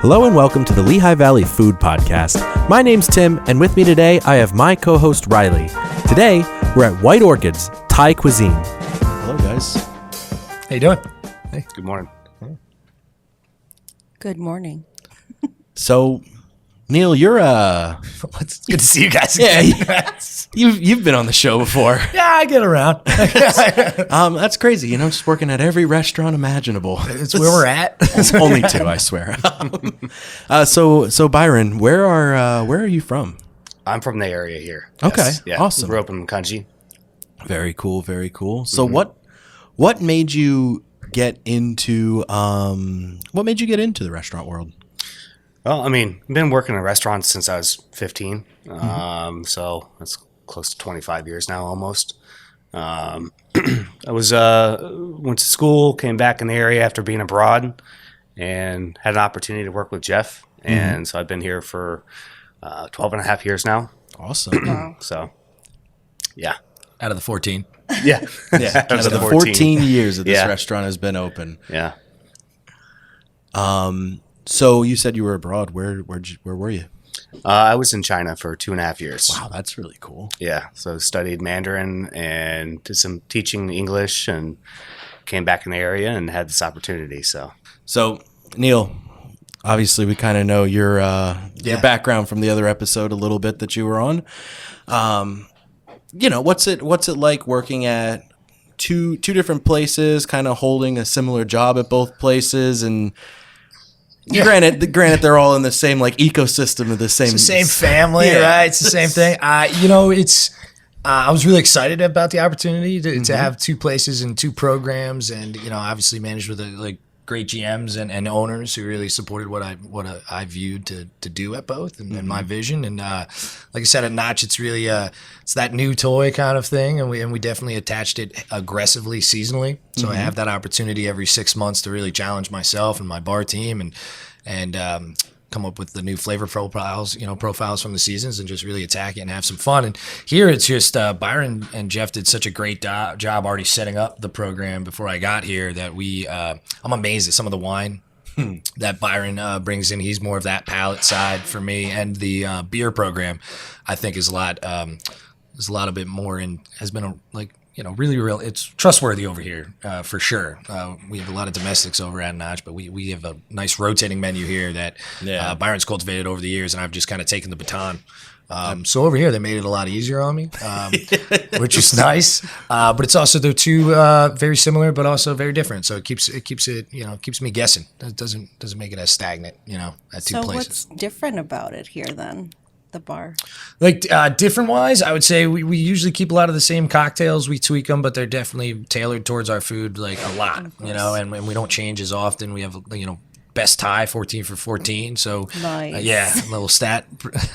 Hello and welcome to the Lehigh Valley Food Podcast. My name's Tim, and with me today I have my co-host Riley. Today we're at White Orchids Thai Cuisine. Hello, guys. How you doing? Hey. Good morning. Good morning. So, Neil, you're It's good to see you guys. Yeah, you've been on the show before. Yeah, I get around. That's crazy. You know, just working at every restaurant imaginable. It's where we're at. Only two, I swear. So Byron, where are you from? I'm from the area here. Okay, Yes. Yeah. awesome. Grew up in Kanji. Very cool, very cool. So what made you get into the restaurant world? Well, I mean, I've been working in restaurants since I was 15. So that's close to 25 years now, almost. I was went to school, came back in the area after being abroad, and had an opportunity to work with Jeff. And so I've been here for 12 and a half years now. Awesome. Wow. So, yeah. Out of the 14. Yeah. Yeah. Out of the 14 years that this restaurant has been open. Yeah. So you said you were abroad. Where were you? I was in China for 2.5 years. Wow, that's really cool. Yeah. So studied Mandarin and did some teaching English and came back in the area and had this opportunity. So Neil, obviously we kind of know your background from the other episode a little bit that you were on. What's it like working at two different places, kind of holding a similar job at both places? And granted, they're all in the same like ecosystem of the same. It's the same family, right? It's the same thing. I was really excited about the opportunity to have two places and two programs, and obviously managed with great GMs and owners who really supported what I viewed to do at both and my vision. And like I said, at Notch, it's really it's that new toy kind of thing, and we definitely attached it aggressively seasonally. So I have that opportunity every 6 months to really challenge myself and my bar team and come up with the new flavor profiles from the seasons and just really attack it and have some fun. And here it's just Byron and Jeff did such a great job already setting up the program before I got here that I'm amazed at some of the wine that Byron brings in. He's more of that palate side for me, and the beer program I think is a lot a bit more and has been really real. It's trustworthy over here for sure. We have a lot of domestics over at Notch, but we have a nice rotating menu here that Byron's cultivated over the years, and I've just kind of taken the baton. So over here, they made it a lot easier on me, which is nice. But it's also they're two very similar, but also very different. So it keeps me guessing. It doesn't make it as stagnant, at two places. So what's different about it here then? The bar, different wise, I would say we usually keep a lot of the same cocktails. We tweak them, but they're definitely tailored towards our food a lot, and we don't change as often. We have best Thai 14 for 14. So nice. A little stat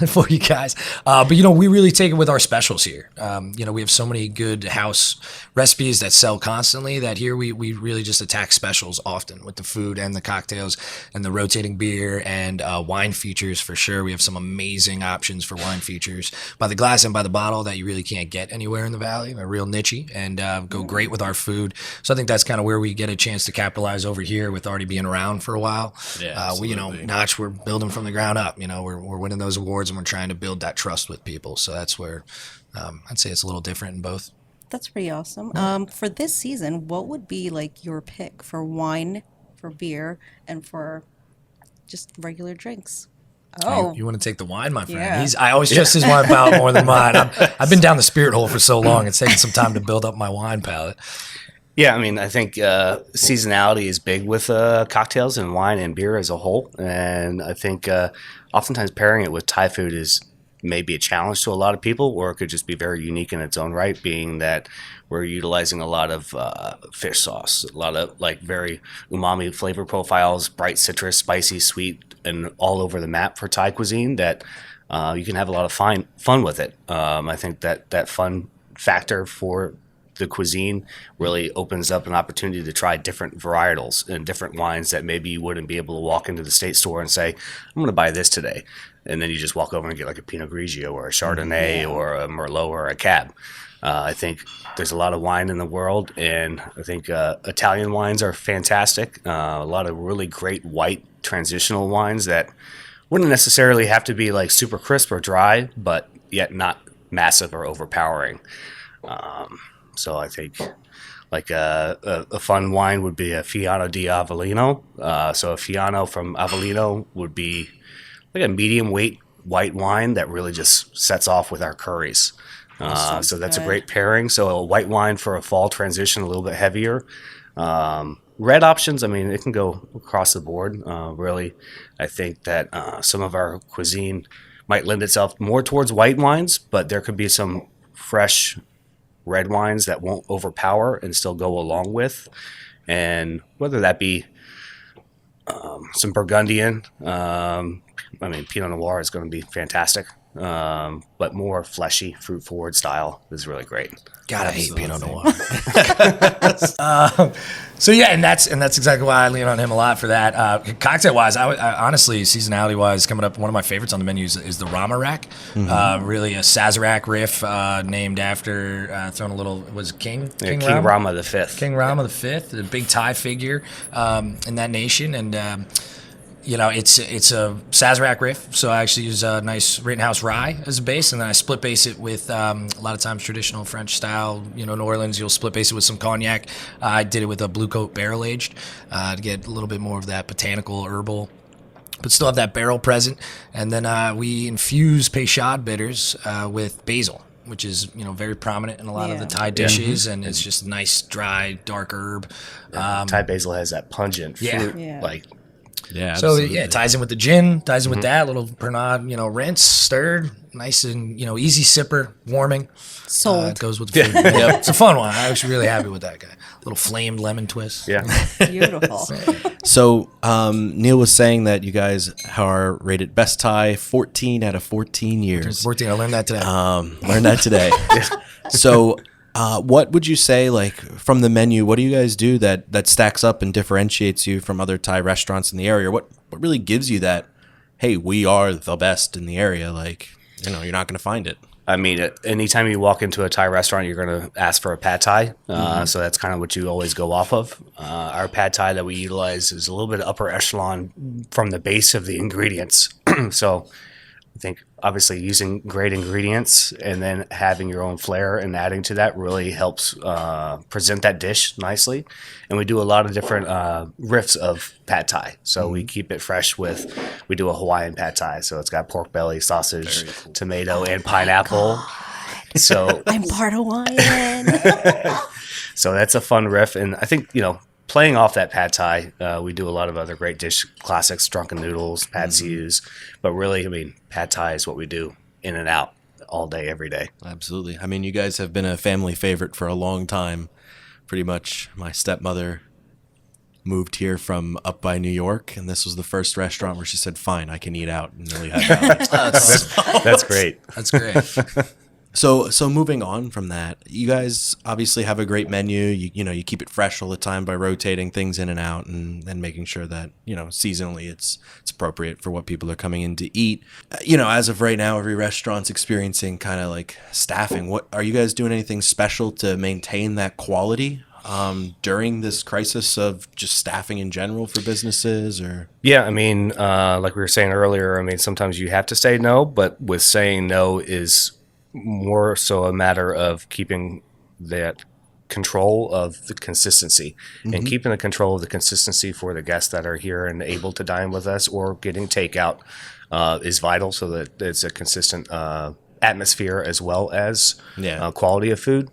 for you guys. But we really take it with our specials here. We have so many good house recipes that sell constantly that here we really just attack specials often with the food and the cocktails and the rotating beer and wine features for sure. We have some amazing options for wine features by the glass and by the bottle that you really can't get anywhere in the valley. They're real niche-y and go great with our food. So I think that's kind of where we get a chance to capitalize over here with already being around for a while. Yeah, Notch, we're building from the ground up. We're winning those awards and we're trying to build that trust with people. So that's where I'd say it's a little different in both. That's pretty awesome. For this season, what would be your pick for wine, for beer, and for just regular drinks? Oh, you want to take the wine, my friend? Yeah. I always trust his wine palate more than mine. I've been down the spirit hole for so long. It's taken some time to build up my wine palate. Yeah, I mean, I think seasonality is big with cocktails and wine and beer as a whole. And I think oftentimes pairing it with Thai food is maybe a challenge to a lot of people, or it could just be very unique in its own right, being that we're utilizing a lot of fish sauce, a lot of very umami flavor profiles, bright citrus, spicy, sweet, and all over the map for Thai cuisine that you can have a lot of fun with it. I think that fun factor for the cuisine really opens up an opportunity to try different varietals and different wines that maybe you wouldn't be able to walk into the state store and say, I'm going to buy this today. And then you just walk over and get like a Pinot Grigio or a Chardonnay or a Merlot or a Cab. I think there's a lot of wine in the world, and I think Italian wines are fantastic. A lot of really great white transitional wines that wouldn't necessarily have to be like super crisp or dry, but yet not massive or overpowering. So I think like a fun wine would be a Fiano di Avellino. So a Fiano from Avellino would be like a medium weight white wine that really just sets off with our curries. So that's a great pairing. So a white wine for a fall transition, a little bit heavier. Red options, I mean, it can go across the board. Really, I think that some of our cuisine might lend itself more towards white wines, but there could be some fresh red wines that won't overpower and still go along with. And whether that be some Burgundian, I mean, Pinot Noir is going to be fantastic. But more fleshy, fruit forward style is really great. God, I hate Pinot Noir. So yeah, and that's exactly why I lean on him a lot for that. Cocktail wise, I honestly, seasonality wise, coming up, one of my favorites on the menu is the Rama Rack. Really a Sazerac riff named after throwing a little, was it King Rama the Fifth. King Rama the Fifth, a big Thai figure in that nation, and you know, it's a Sazerac riff, so I actually use a nice Rittenhouse rye as a base, and then I split base it with a lot of times traditional French style. You know, New Orleans, you'll split base it with some cognac. I did it with a Blue Coat barrel aged to get a little bit more of that botanical herbal, but still have that barrel present. And then we infuse Peychaud bitters with basil, which is, you know, very prominent in a lot of the Thai dishes, and it's just a nice dry dark herb. Thai basil has that pungent fruit, like. Yeah. So Absolutely. yeah, it ties in with the gin, ties in with that little Pernod, you know, rinse, stirred, nice and, you know, easy sipper, warming. Sold. It goes with the food. Yep. It's a fun one. I was really happy with that guy. Little flamed lemon twist. Yeah. Beautiful. So Neil was saying that you guys are rated best Thai 14 out of 14 years. 14. I learned that today. Learned that today. So what would you say, like, from the menu, what do you guys do that stacks up and differentiates you from other Thai restaurants in the area? What really gives you that, hey, we are the best in the area? Like, you know, you're not going to find it. I mean, anytime you walk into a Thai restaurant, you're going to ask for a pad Thai. So that's kind of what you always go off of. Our pad Thai that we utilize is a little bit upper echelon from the base of the ingredients. So I think obviously using great ingredients and then having your own flair and adding to that really helps present that dish nicely. And we do a lot of different riffs of pad Thai. So we keep it fresh we do a Hawaiian pad Thai. So it's got pork belly, sausage, tomato, and pineapple. So I'm part Hawaiian. so that's a fun riff. And I think, you know, playing off that pad Thai, we do a lot of other great dish classics, drunken noodles, pad sius. But really, I mean, pad Thai is what we do in and out all day, every day. Absolutely. I mean, you guys have been a family favorite for a long time. Pretty much my stepmother moved here from up by New York, and this was the first restaurant where she said, fine, I can eat out in Lehigh Valley. That's great. That's great. So moving on from that, you guys obviously have a great menu. You know, you keep it fresh all the time by rotating things in and out and making sure that, you know, seasonally it's appropriate for what people are coming in to eat. You know, as of right now, every restaurant's experiencing kind of like staffing. What are you guys doing anything special to maintain that quality during this crisis of just staffing in general for businesses? Or Yeah, I mean, like we were saying earlier, I mean, sometimes you have to say no, but with saying no is more so a matter of keeping that control of the consistency and keeping the control of the consistency for the guests that are here and able to dine with us or getting takeout is vital, so that it's a consistent atmosphere as well as quality of food.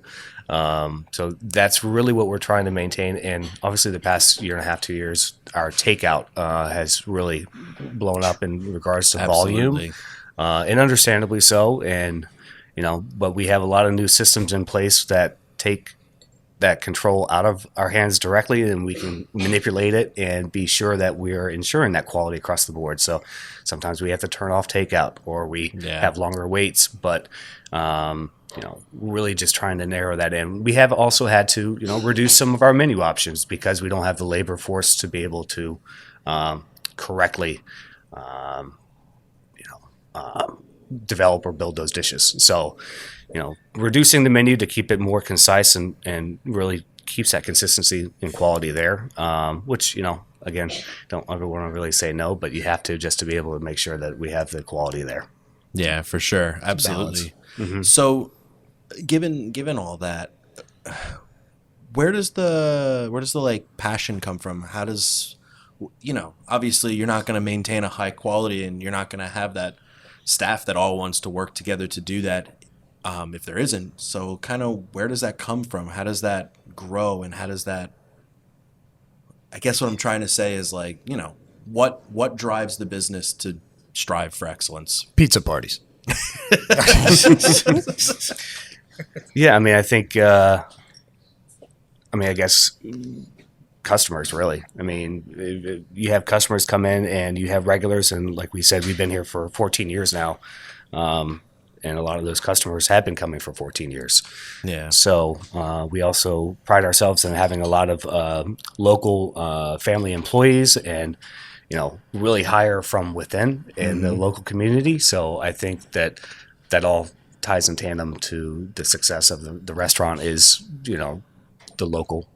So that's really what we're trying to maintain. And obviously the past year and a half, 2 years, our takeout has really blown up in regards to volume, and understandably so. And, you know, but we have a lot of new systems in place that take that control out of our hands directly, and we can manipulate it and be sure that we are ensuring that quality across the board. So sometimes we have to turn off takeout, or we have longer waits, but really just trying to narrow that in. We have also had to, reduce some of our menu options because we don't have the labor force to be able to correctly, develop or build those dishes. So, reducing the menu to keep it more concise and really keeps that consistency and quality there, which, again, don't ever want to really say no, but you have to, just to be able to make sure that we have the quality there. Yeah, for sure. Absolutely. Mm-hmm. So given all that, where does the like passion come from? How does, obviously you're not going to maintain a high quality, and you're not going to have that staff that all wants to work together to do that, if there isn't. So kind of where does that come from? How does that grow, and how does that, I guess what I'm trying to say is, like, what drives the business to strive for excellence? Pizza parties. Yeah, I think, I guess customers, really. You have customers come in, and you have regulars, and like we said, we've been here for 14 years now, and a lot of those customers have been coming for 14 years. Yeah. So we also pride ourselves in having a lot of local family employees, and really hire from within in the local community. So I think that all ties in tandem to the success of the restaurant is, the local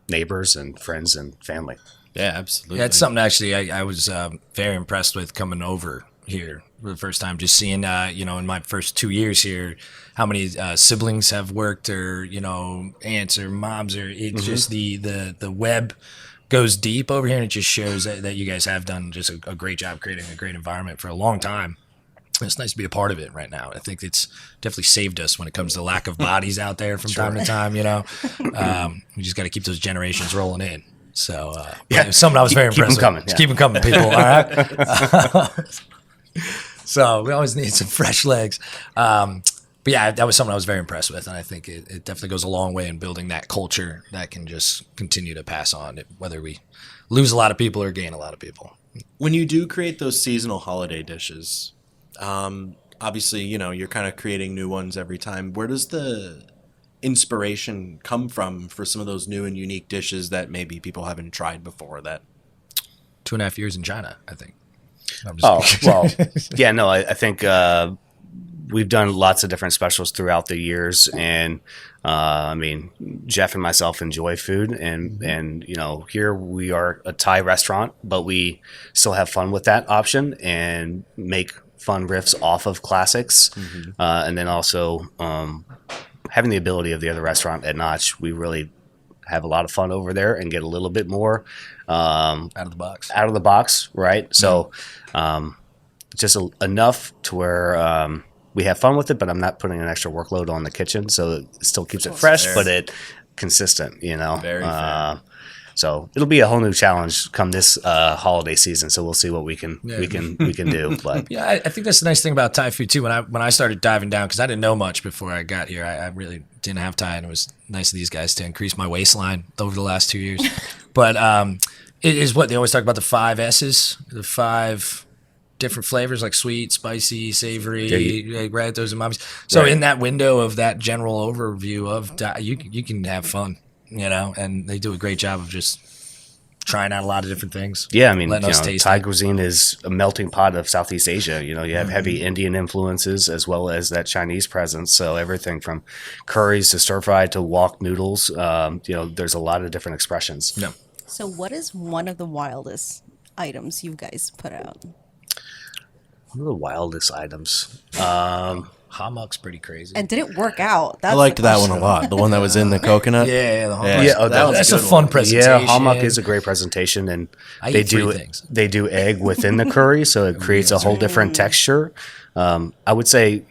neighbors and friends and family. Yeah, absolutely. Yeah, it's something actually I was very impressed with coming over here for the first time, just seeing, in my first 2 years here, how many siblings have worked, or, aunts or moms, or it's just the web goes deep over here, and it just shows that you guys have done just a great job creating a great environment for a long time. It's nice to be a part of it right now. I think it's definitely saved us when it comes to lack of bodies out there from time to time. We just got to keep those generations rolling in. So it's something I was very impressed with. Coming, Just keep them coming, people. All right. So we always need some fresh legs. But yeah, that was something I was very impressed with, and I think it definitely goes a long way in building that culture that can just continue to pass on, whether we lose a lot of people or gain a lot of people. When you do create those seasonal holiday dishes, obviously, you're kind of creating new ones every time. Where does the inspiration come from for some of those new and unique dishes that maybe people haven't tried before? That 2.5 years in China, I think. Yeah, no, I think we've done lots of different specials throughout the years, and Jeff and myself enjoy food, and here we are a Thai restaurant, but we still have fun with that option and make fun riffs off of classics, and then also having the ability of the other restaurant at Notch, we really have a lot of fun over there and get a little bit more out of the box, right? So just enough to where we have fun with it, but I'm not putting an extra workload on the kitchen, so it still keeps it fresh, but it consistent, Very fair. So it'll be a whole new challenge come this holiday season. So we'll see what we can do. But yeah, I think that's the nice thing about Thai food too. When I started diving down, because I didn't know much before I got here, I really didn't have Thai, and it was nice of these guys to increase my waistline over the last 2 years. But it is what they always talk about, the 5 S's, the 5 different flavors, like sweet, spicy, savory, right? Those umami. So in that window of that general overview of Thai, you can have fun. And they do a great job of just trying out a lot of different things. Yeah, Thai cuisine is a melting pot of Southeast Asia. You have heavy Indian influences as well as that Chinese presence. So everything from curries to stir fry to wok noodles. There's a lot of different expressions. Yeah. So what is one of the wildest items you guys put out? One of the wildest items. Hammock's pretty crazy. And did it work out? I liked that one a lot. The one that was in the coconut. Yeah, the hammock. Yeah, that's a fun presentation. Yeah, hammock is a great presentation, and they do egg within the curry, so it creates a whole different texture. I would say,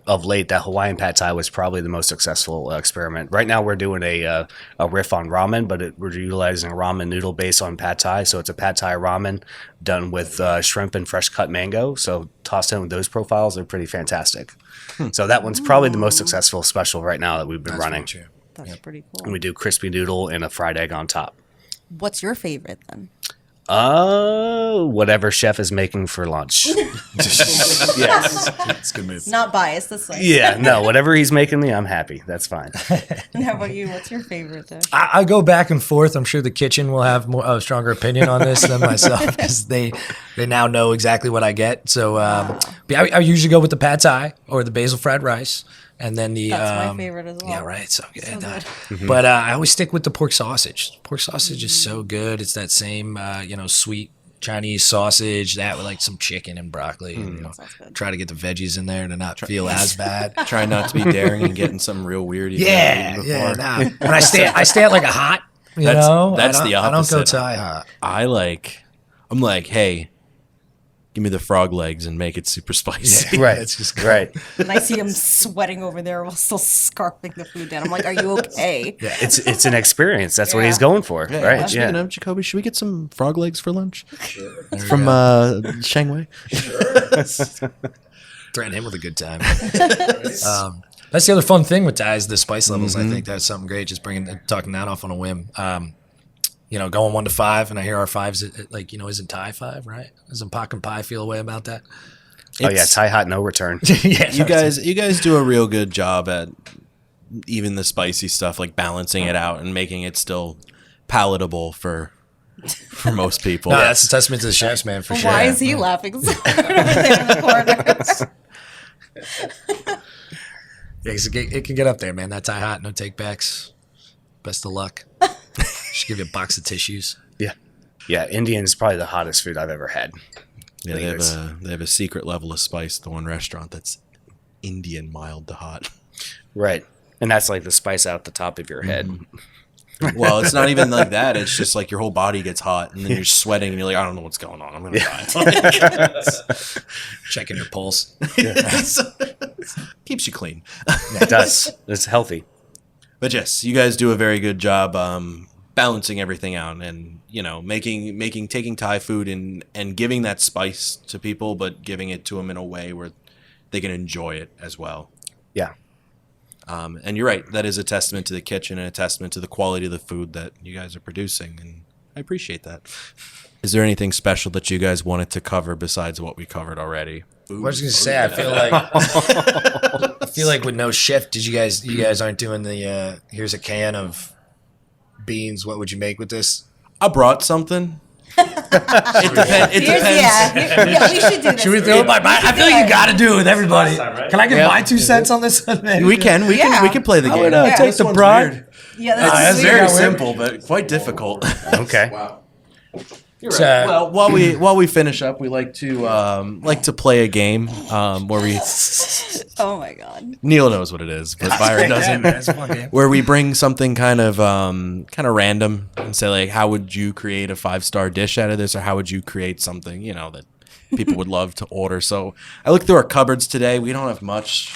of late, that Hawaiian pad thai was probably the most successful experiment. Right now, we're doing a riff on ramen, but we're utilizing a ramen noodle based on pad thai, so it's a pad thai ramen done with shrimp and fresh cut mango. So tossed in with those profiles, they're pretty fantastic. So that one's probably the most successful special right now that we've been running. That's pretty And cool. we do crispy noodle and a fried egg on top. What's your favorite then? Whatever chef is making for lunch. Yes. It's a good move. Not biased this way. Yeah, no, whatever he's making me, I'm happy. That's fine. And how about you? What's your favorite dish? I go back and forth. I'm sure the kitchen will have a stronger opinion on this than myself because they now know exactly what I get. So I usually go with the pad thai or the basil fried rice. And then That's my favorite as well. Yeah, right. So good. So good. But I always stick with the pork sausage. Pork sausage is so good. It's that same, sweet Chinese sausage that with like some chicken and broccoli. And, Sounds good. try to get the veggies in there to not feel as bad. Try not to be daring and getting something real weird. you've never Yeah, eaten yeah. before. Nah. And I stay at like a hot. That's I the don't go opposite. Thai hot. I'm like, hey, give me the frog legs and make it super spicy. Right. It's just good. Right. And I see him sweating over there while still scarfing the food down. I'm like, are you okay? It's an experience. That's what Yeah. he's going for. Yeah, Right. Speaking Yeah. of Jacoby, should we get some frog legs for lunch? From Shangwei? Threaten him with a good time. That's the other fun thing with Thai is the spice levels. I think that's something great. Just talking that off on a whim. Going 1 to 5, and I hear our 5's isn't Thai 5, right? Doesn't Pak and Pie feel a way about that? Oh yeah, Thai hot, no return. Yeah, You guys do a real good job at even the spicy stuff, like balancing it out and making it still palatable for most people. No, that's a testament to the chefs, man, for sure. Why is he laughing so hard over there in the corner? Yeah, 'cause it can get up there, man. That Thai hot, no take backs. Best of luck. Should give you a box of tissues. Yeah. Yeah. Indian is probably the hottest food I've ever had. Yeah, they have a secret level of spice. The one restaurant that's Indian mild to hot. Right. And that's like the spice out the top of your head. Well, it's not even like that. It's just like your whole body gets hot, and then you're sweating, and you're like, I don't know what's going on. I'm gonna die. Checking your pulse. Keeps you clean. It does. It's healthy. But yes, you guys do a very good job balancing everything out, and taking Thai food and giving that spice to people, but giving it to them in a way where they can enjoy it as well. Yeah. And you're right, that is a testament to the kitchen and a testament to the quality of the food that you guys are producing, and I appreciate that. Is there anything special that you guys wanted to cover besides what we covered already? I was gonna say, I feel like with no chef, you guys aren't doing the here's a can of beans. What would you make with this? I brought something. It depends. Yeah, we should do this. Should we throw it by? I feel like you got to do it with everybody. Can I give my 2 cents on this? We can play the game. would take This the one's broad. weird. Yeah, that's that's It's weird. very Yeah, we're- simple, but quite difficult. Okay. Well, while we finish up, we like to play a game where we Oh my god. Neil knows what it is, but Byron doesn't. That's a fun game. Where we bring something kind of random and say like, how would you create a 5-star dish out of this, or how would you create something that people would love to order? So I looked through our cupboards today. We don't have much,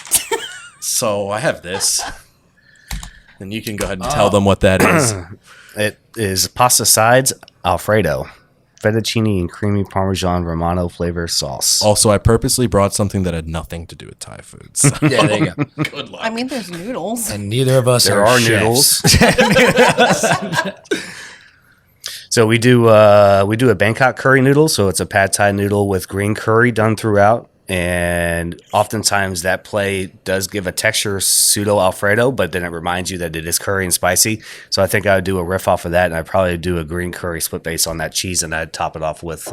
so I have this, and you can go ahead and tell them what that is. It is pasta sides Alfredo, fettuccine and creamy Parmesan Romano flavor sauce. Also, I purposely brought something that had nothing to do with Thai food. So. Yeah, there you go. Good luck. I mean, there's noodles. And neither of us There are are chefs. noodles. So we do a Bangkok curry noodle. So it's a pad Thai noodle with green curry done throughout. And oftentimes that play does give a texture pseudo Alfredo, but then it reminds you that it is curry and spicy. So I think I would do a riff off of that, and I'd probably do a green curry split base on that cheese, and I'd top it off with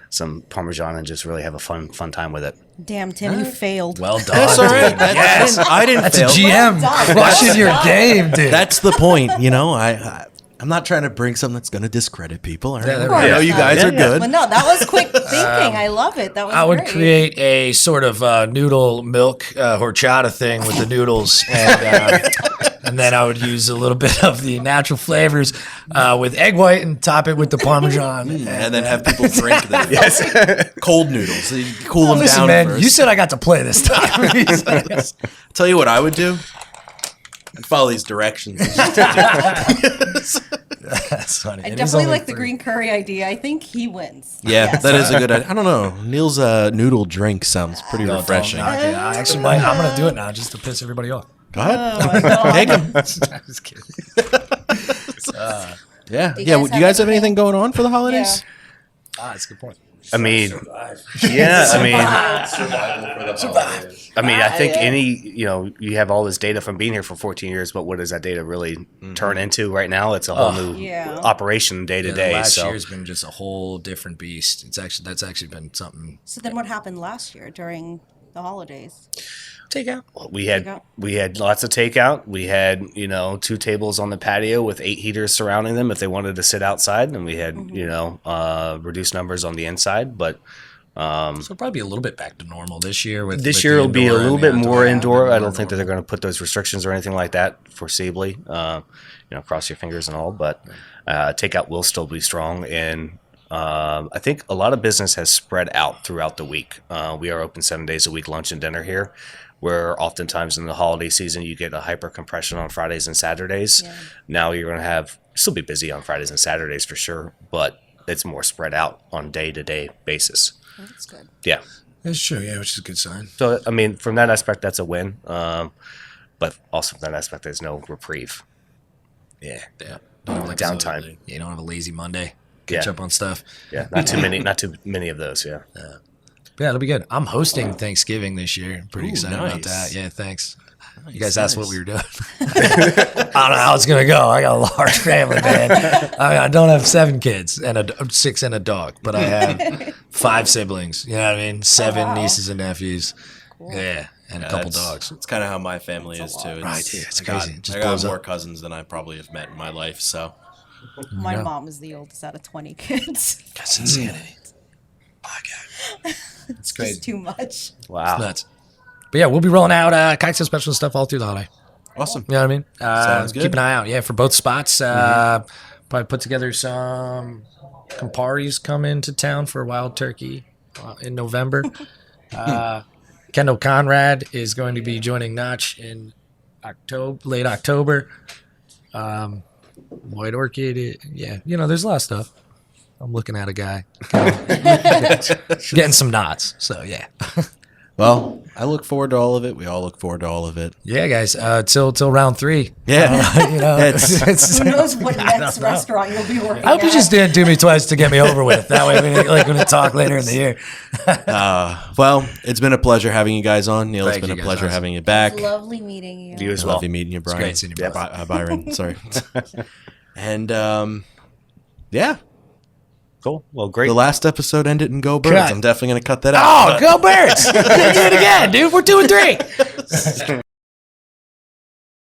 some Parmesan and just really have a fun time with it. Damn, Tim, you failed. Well done. That's all right. dude. I didn't That's a fail. GM Well done. crushing your game, dude. That's the point. I'm not trying to bring something that's going to discredit people. All right? Yeah, I know you guys are good. But no, that was quick thinking. I love it. That was I would great. create a sort of noodle milk horchata thing with the noodles, and then I would use a little bit of the natural flavors with egg white and top it with the Parmesan. And then have people drink them. Cold noodles. So you cool them Listen, down man, first. you said I got to play this time. Tell you what I would do. I'd follow these directions. That's funny. I And he's definitely only like the 3. green curry idea. I think he wins. Yeah, Yes. that is a good idea. I don't know. Neil's noodle drink sounds pretty Don't refreshing. knock it. I actually might. I'm gonna do it now just to piss everybody off. Go ahead. Oh my God. Take them. I'm just kidding. Yeah. Do you Yeah. guys Do you guys have anything going on for the holidays? That's a good point. I mean, yeah, I mean, I think you have all this data from being here for 14 years, but what does that data really turn into right now? It's a whole new Yeah. operation day to day. Last So year's been just a whole different beast. That's actually been something. So then what happened last year during the holidays? Take out. we had Takeout? lots of takeout. We had 2 tables on the patio with 8 heaters surrounding them if they wanted to sit outside, and we had reduced numbers on the inside. But So probably a little bit back to normal this year. With this with year the it'll be a indoor little and the bit more outdoor. indoor. Yeah, I don't think that they're going to put those restrictions or anything like that foreseeably. Cross your fingers and all. But takeout will still be strong, and I think a lot of business has spread out throughout the week. We are open 7 days a week, lunch and dinner here, where oftentimes in the holiday season you get a hyper compression on Fridays and Saturdays. Yeah. Now you're going to still be busy on Fridays and Saturdays for sure, but it's more spread out on day-to-day basis. Oh, that's good. Yeah. That's true. Yeah, which is a good sign. So, I mean, from that aspect, that's a win. But also from that aspect, there's no reprieve. Yeah. Downtime. Absolutely. You don't have a lazy Monday. Catch Yeah. up on stuff. Yeah, not too many of those. Yeah. Yeah, it'll be good. I'm hosting Thanksgiving this year. I'm pretty excited about nice. that. Yeah, thanks. You guys asked what we were doing. I don't know how it's gonna go. I got a large family, man. I don't have 7 kids and 6 and a dog, but I have 5 siblings. You know what I mean? 7 wow. nieces and nephews. Yeah, and a couple That's- dogs. It's kind of how my family is too. Right, yeah, it's I got, crazy. It just I got blows more up. cousins than I probably have met in my life. So My Yeah. mom is the oldest out of 20 kids. That's insanity. My God, It's crazy. just too much. Wow. nuts. But yeah, we'll be rolling out cocktail special stuff all through the holiday. awesome. You know what I mean? Sounds good. Keep an eye out, yeah, for both spots. Probably put together some Camparis come into town for Wild Turkey in November. Kendall Conrad is going to be joining Notch in late October. White Orchid, there's a lot of stuff. I'm looking at a guy getting some nods. So yeah. Well, I look forward to all of it. We all look forward to all of it. Yeah, guys. Till round 3. Yeah. It's Who knows what next restaurant you'll be working I hope you at. just didn't do me twice to get me over with. That way, we're going to talk later in the year. Well, it's been a pleasure having you guys on. Neil, it's Thank been you a guys, pleasure guys. having you back. Lovely meeting you. You as well. Love you meeting you, Brian. great seeing you both. Byron. Sorry. And yeah, Cool. Well, great. the last episode ended in Go Birds. Cut. I'm definitely going to cut that out. Oh, go Birds. Do it again, dude. We're 2-3.